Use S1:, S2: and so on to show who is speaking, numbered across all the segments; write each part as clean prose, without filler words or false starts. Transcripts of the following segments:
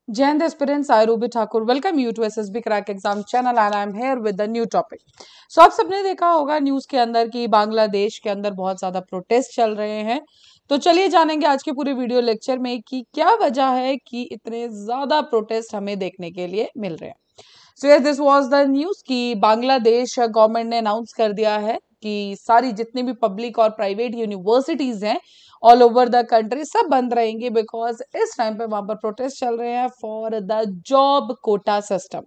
S1: Jai aspirants, I Ruby Thakur welcome you to SSB Crack Exam channel and I am here with the new topic. So आप सबने देखा होगा news के अंदर कि बांग्लादेश के अंदर बहुत ज्यादा प्रोटेस्ट चल रहे हैं। तो चलिए जानेंगे आज के पूरे वीडियो लेक्चर में कि क्या वजह है कि इतने ज्यादा प्रोटेस्ट हमें देखने के लिए मिल रहे हैं। So yes this was the news कि बांग्लादेश गवर्नमेंट ने अनाउंस कर दिया है कि सारी जितनी भी पब्लिक और प्राइवेट यूनिवर्सिटीज हैं ऑल ओवर द कंट्री सब बंद रहेंगे बिकॉज इस टाइम पे वहां पर प्रोटेस्ट चल रहे हैं for the job quota system.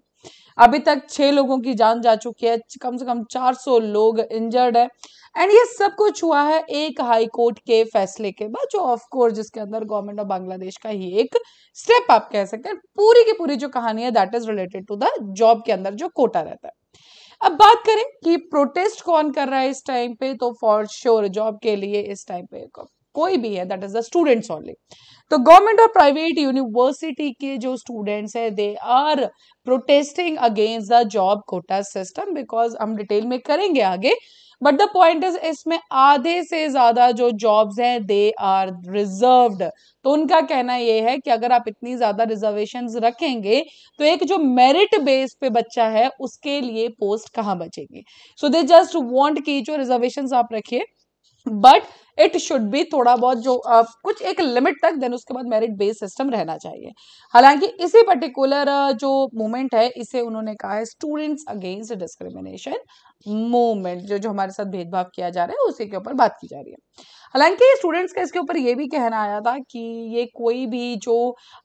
S1: अभी तक 6 लोगों की जान जा चुकी है, कम से कम 400 लोग इंजर्ड है एंड ये सब कुछ हुआ है एक हाई कोर्ट के फैसले के बाद, जो ऑफ कोर्स जिसके अंदर गवर्नमेंट ऑफ बांग्लादेश का ही एक स्टेप आप कह सकते हैं। पूरी की पूरी जो कहानी है that is related to the job के अंदर जो कोटा रहता है। अब बात करें कि प्रोटेस्ट कौन कर रहा है इस टाइम पे, तो फॉर श्योर जॉब के लिए इस टाइम पे कोई भी है, that is the students only. तो गवर्नमेंट और प्राइवेट यूनिवर्सिटी के जो स्टूडेंट्स है they are protesting against the job quota system, because हम डिटेल में करेंगे आगे। बट द पॉइंट इज इसमें आधे से ज्यादा जो जॉब्स हैं दे आर रिजर्व्ड। तो उनका कहना यह है कि अगर आप इतनी ज्यादा रिजर्वेशंस रखेंगे तो एक जो मेरिट बेस पे बच्चा है उसके लिए पोस्ट कहां बचेगी। सो दे जस्ट वांट कि जो रिजर्वेशंस आप रखिए बट इट शुड बी थोड़ा बहुत जो कुछ एक लिमिट तक, देन उसके बाद मेरिट बेस्ड सिस्टम रहना चाहिए। हालांकि इसी पर्टिकुलर जो मूवमेंट है इसे उन्होंने कहा है स्टूडेंट्स अगेंस्ट डिस्क्रिमिनेशन मूवमेंट, जो जो हमारे साथ भेदभाव किया जा रहा है उसी के ऊपर बात की जा रही है। हालांकि स्टूडेंट्स का इसके ऊपर ये भी कहना आया था कि ये कोई भी जो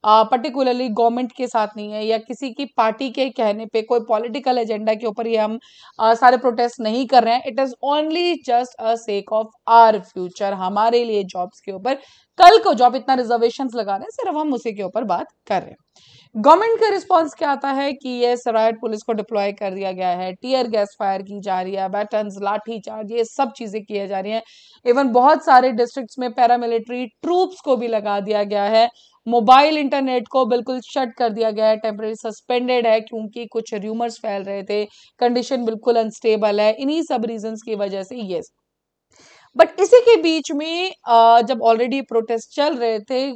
S1: पर्टिकुलरली गवर्नमेंट के साथ नहीं है या किसी की पार्टी के कहने पे कोई पॉलिटिकल एजेंडा के ऊपर ये हम सारे प्रोटेस्ट नहीं कर रहे हैं। It is only just a sake of our future, हमारे लिए जॉब्स के ऊपर कल को जॉब इतना रिजर्वेशंस लगा रहे हैं सिर्फ हम उसी के ऊपर बात कर रहे हैं। गवर्नमेंट का रिस्पांस क्या आता है कि ये रायट पुलिस को डिप्लॉय कर दिया गया है, टीयर गैस फायर की जा रही है, बैटन्स लाठी चार्ज ये सब चीजें की जा रही हैं। इवन बहुत सारे डिस्ट्रिक्ट्स में पैरामिलिट्री ट्रूप्स को भी लगा दिया गया है। मोबाइल इंटरनेट को बिल्कुल शट कर दिया गया है, टेम्परेरी सस्पेंडेड है क्योंकि कुछ र्यूमर्स फैल रहे थे, कंडीशन बिल्कुल अनस्टेबल है, इन्हीं सब रीजंस की वजह से ये। बट इसी के बीच में जब ऑलरेडी प्रोटेस्ट चल रहे थे,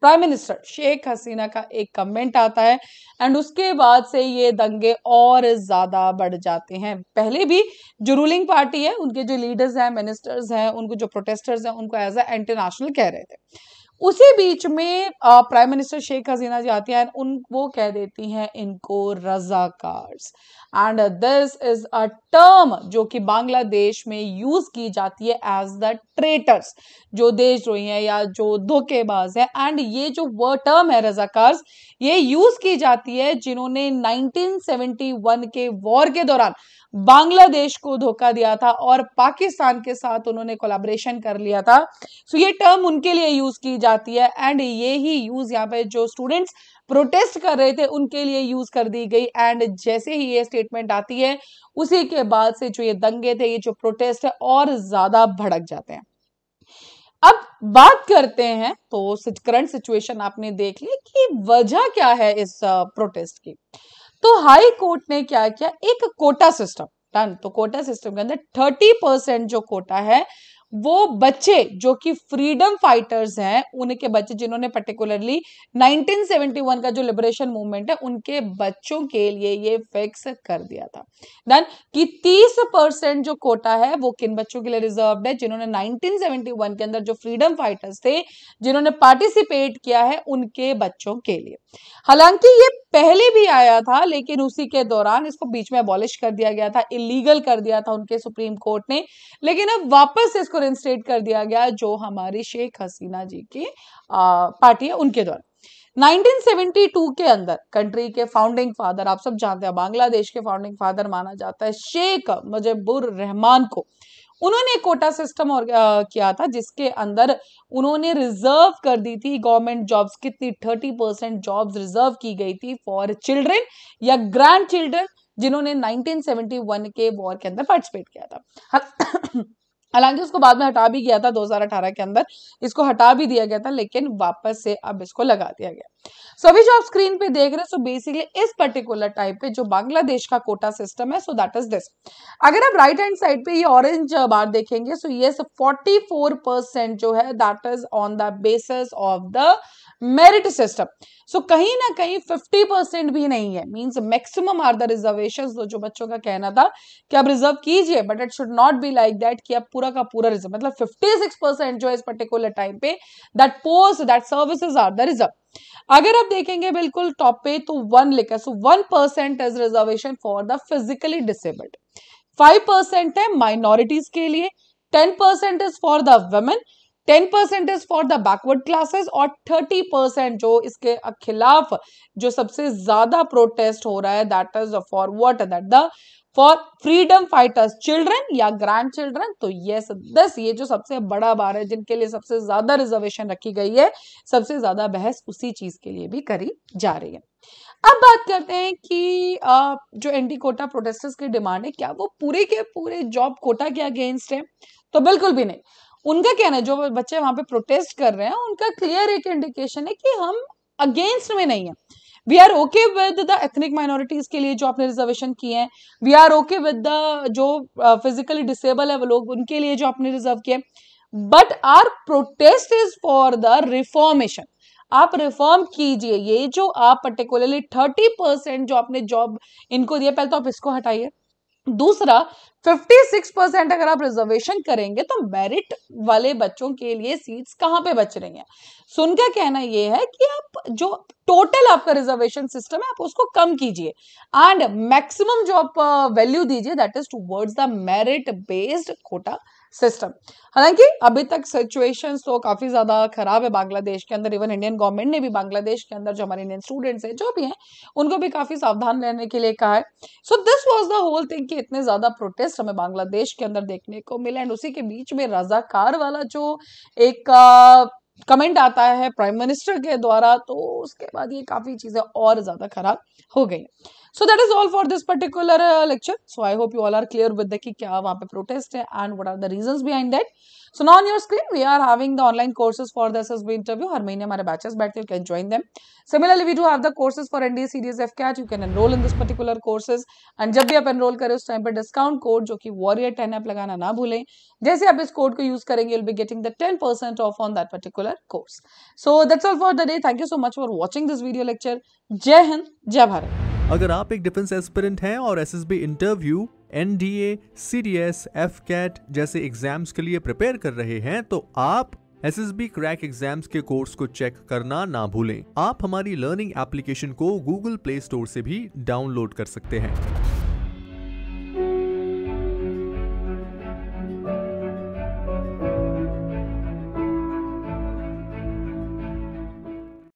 S1: प्राइम मिनिस्टर शेख हसीना का एक कमेंट आता है एंड उसके बाद से ये दंगे और ज्यादा बढ़ जाते हैं। पहले भी जो रूलिंग पार्टी है उनके जो लीडर्स हैं, मिनिस्टर्स हैं, उनको जो प्रोटेस्टर्स हैं उनको एज ए एंटी नेशनल कह रहे थे। उसी बीच में प्राइम मिनिस्टर शेख हसीना जी आती हैं, उन वो कह देती हैं इनको Razakars and this is a term जो कि बांग्लादेश में यूज की जाती है एज द ट्रेटर्स, जो देशद्रोही है या जो धोखेबाज है। एंड ये जो वो टर्म है रजाकार्स ये यूज की जाती है जिन्होंने 1971 के वॉर के दौरान बांग्लादेश को धोखा दिया था और पाकिस्तान के साथ उन्होंने कोलैबोरेशन कर लिया था। सो ये टर्म उनके लिए यूज की जाती है एंड ये ही यूज यहाँ पे जो स्टूडेंट्स प्रोटेस्ट कर रहे थे उनके लिए यूज कर दी गई। एंड जैसे ही ये स्टेटमेंट आती है उसी के बाद से जो ये दंगे थे, ये जो प्रोटेस्ट है और ज्यादा भड़क जाते हैं। अब बात करते हैं तो करंट सिचुएशन आपने देख ली कि वजह क्या है इस प्रोटेस्ट की। तो हाई कोर्ट ने क्या किया, एक कोटा सिस्टम डन। तो कोटा सिस्टम के अंदर 30% जो कोटा है वो बच्चे जो कि फ्रीडम फाइटर्स हैं उनके बच्चे, जिन्होंने पर्टिकुलरली 1971 का जो लिबरेशन मूवमेंट है उनके बच्चों के लिए ये फिक्स कर दिया था डन कि 30% जो कोटा है वो किन बच्चों के लिए रिजर्व्ड है, जिन्होंने 1971 के अंदर जो फ्रीडम फाइटर्स थे जिन्होंने पार्टिसिपेट किया है उनके बच्चों के लिए। हालांकि ये पहले भी आया था लेकिन उसी के दौरान इसको बीच में अबॉलिश कर दिया गया था, इलीगल कर दिया था उनके सुप्रीम कोर्ट ने, लेकिन अब वापस इसको रिइंस्टेट कर दिया गया जो हमारी शेख हसीना जी की पार्टी है उनके द्वारा। 1972 के अंदर कंट्री के फाउंडिंग फादर, आप सब जानते हैं बांग्लादेश के फाउंडिंग फादर माना जाता है शेख मुजीबुर रहमान को, उन्होंने कोटा सिस्टम और किया था जिसके अंदर उन्होंने रिजर्व कर दी थी गवर्नमेंट जॉब्स, कितनी 30% जॉब्स रिजर्व की गई थी फॉर चिल्ड्रन या ग्रैंड चिल्ड्रन जिन्होंने 1971 के वॉर के अंदर पार्टिसिपेट किया था। हालांकि उसको बाद में हटा भी गया था 2018 के अंदर, इसको हटा भी दिया गया था लेकिन वापस से अब इसको लगा दिया गया। सो अभी जो आप स्क्रीन पे देख रहे हैं सो बेसिकली इस पर्टिकुलर टाइप पे जो बांग्लादेश का कोटा सिस्टम है सो दैट इज दिस। अगर आप राइट हैंड साइड पे ये ऑरेंज बार देखेंगे सो ये 44% जो है that is on the basis of the merit system. So कहीं ना कहीं 50% भी नहीं है, means maximum are the reservation. जो बच्चों का कहना था कि आप रिजर्व कीजिए, but it should not be like that कि आप पूरा का पूरा रिजर्व, मतलब 56% जो है इस पर्टिकुलर टाइम पे that post that services are the reserve. अगर आप देखेंगे बिल्कुल टॉप पे तो 1 लिखा, so 1% is reservation for the physically disabled, 5% है माइनॉरिटीज के लिए, 10% is for the women, 10% is for the backward classes और 30% जो इसके खिलाफ जो सबसे ज्यादा प्रोटेस्ट हो रहा है that is for what, that the for freedom fighters children या ग्रैंड चिल्ड्रन। तो यस दस ये जो सबसे बड़ा बार है जिनके लिए सबसे ज्यादा रिजर्वेशन रखी गई है, सबसे ज्यादा बहस उसी चीज के लिए भी करी जा रही है। अब बात करते हैं कि जो एंटी कोटा प्रोटेस्टर्स की डिमांड है, क्या वो पूरे के पूरे जॉब कोटा के अगेंस्ट है? तो बिल्कुल भी नहीं। उनका कहना है, जो बच्चे वहां पे प्रोटेस्ट कर रहे हैं उनका क्लियर एक इंडिकेशन है कि हम अगेंस्ट में नहीं है। We are okay with the ethnic minorities के लिए जो आपने रिजर्वेशन किए हैं, we are okay with the जो फिजिकली डिसेबल है वो लोग, उनके लिए जो आपने रिजर्व किए, but our protest is for the reformation. आप रिफॉर्म कीजिए। ये जो आप पर्टिकुलरली 30% जो आपने जॉब इनको दिया, पहले तो आप इसको हटाइए। दूसरा 56% अगर आप रिजर्वेशन करेंगे तो मेरिट वाले बच्चों के लिए सीट्स कहां पे बच रही हैं? सो उनका कहना यह है कि आप जो टोटल आपका रिजर्वेशन सिस्टम है आप उसको कम कीजिए एंड मैक्सिमम जो आप वैल्यू दीजिए that is towards the merit based quota system. हालांकि अभी तक सिचुएशंस तो काफी ज्यादा खराब है बांग्लादेश के अंदर। इवन इंडियन गवर्नमेंट ने भी बांग्लादेश के अंदर जो हमारे इंडियन स्टूडेंट्स हैं जो भी हैं उनको भी काफी सावधान रहने के लिए कहा है। So this was the whole thing कि इतने ज्यादा प्रोटेस्ट हमें बांग्लादेश के अंदर देखने को मिले एंड उसी के बीच में रजाकार वाला जो एक कमेंट आता है प्राइम मिनिस्टर के द्वारा, तो उसके बाद ये काफी चीजें और ज्यादा खराब हो गई। So that is all for this particular lecture. So I hope you all are clear with the कि क्या वहाँ पे protest है and what are the reasons behind that. So now on your screen we are having the online courses for the SSB interview. हर महीने हमारे batches बैठते हैं, you can join them. Similarly we do have the courses for NDA CDS FCAT. You can enroll in this particular courses and जब भी आप enroll करें उस time पे discount code जो कि Warrior 10 आप लगाना ना भूलें। जैसे आप इस code को use करेंगे you'll be getting the 10% off on that particular course. So that's all for the day. Thank you so much for watching this video lecture. जय हिंद, जय भारत।
S2: अगर आप एक डिफेंस एस्पिरेंट हैं और SSB interview, NDA, CDS, AFCAT जैसे exams के लिए प्रिपेयर कर रहे हैं तो आप एसएसबी क्रैक एग्जाम्स के कोर्स को चेक करना ना भूलें। आप हमारी लर्निंग एप्लीकेशन को गूगल प्ले स्टोर से भी डाउनलोड कर सकते हैं।